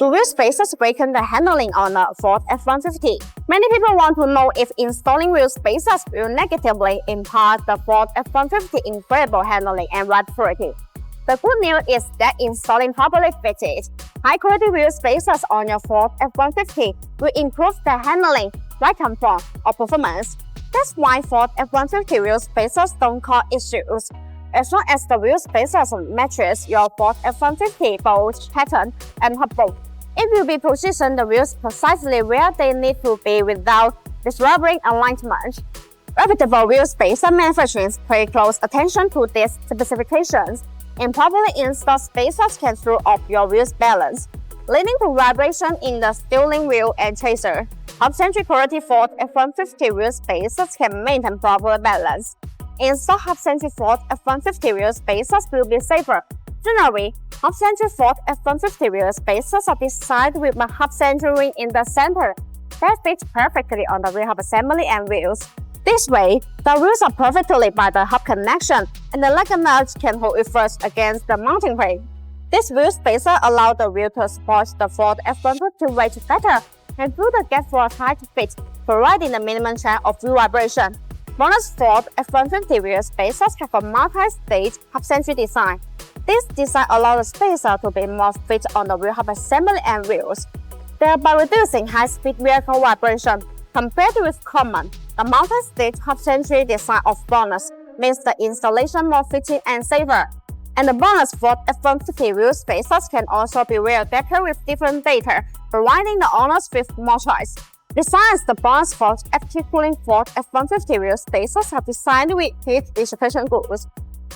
Do wheel spacers weaken the handling on a Ford F-150? Many people want to know if installing wheel spacers will negatively impact the Ford F-150 incredible handling and ride purity. The good news is that installing properly fitted, high-quality wheel spacers on your Ford F-150 will improve the handling, ride comfort, or performance. That's why Ford F-150 wheel spacers don't cause issues. As long as the wheel spacers matches your Ford F-150 bolt pattern and hub bolt, it will be positioned the wheels precisely where they need to be without disrupting alignment. Reputable wheel spacer manufacturers pay close attention to these specifications. Improperly installed spacers can throw off your wheel's balance, leading to vibration in the steering wheel and chaser. Half-century quality Ford F-150 wheel spacers can maintain proper balance. Installed half-century Ford F-150 wheel spacers will be safer. Generally, half-century Ford F-150 wheel spacers are designed with a half-century ring in the center that fits perfectly on the wheel hub assembly and wheels. This way, the wheels are perfectly by the hub connection, and the lug nut can hold it first against the mounting plate. This wheel spacer allows the wheel to support the Ford F-150 weight better and fill the gap for a tight fit, providing the minimum chance of wheel vibration. BONOSS Ford F-150 wheel spacers have a multi-stage half-century design. This design allows the spacer to be more fit on the wheel hub assembly and wheels, thereby reducing high-speed vehicle vibration. Compared with common, the multi-stage half-century design of BONOSS makes the installation more fitting and safer. And the BONOSS Ford F-150 wheel spacers can also be well decorated with different data, providing the owners with more choice. Besides, the BONOSS Ford active cooling Ford F-150 wheel spacers are designed with heat dissipation grooves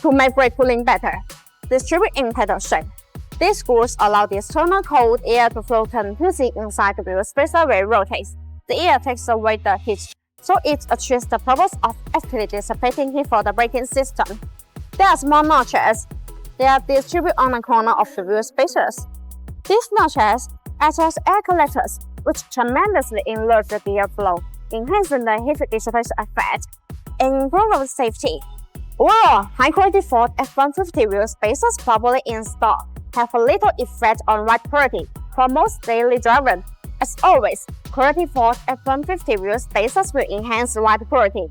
to make brake cooling better, distributed in pedal shape. These grooves allow the external cold air to flow continuously inside the wheel spacer where it rotates. The air takes away the heat, so it achieves the purpose of actively dissipating heat for the braking system. There are small notches. They are distributed on the corner of the wheel spacers. These notches act as air collectors, which tremendously enlarge the air flow, enhancing the heat dissipation effect and improving safety. Overall, high-quality Ford F-150 wheel spacers properly installed have a little effect on ride purity for most daily driving. As always, quality Ford F-150 wheel spacers will enhance ride purity.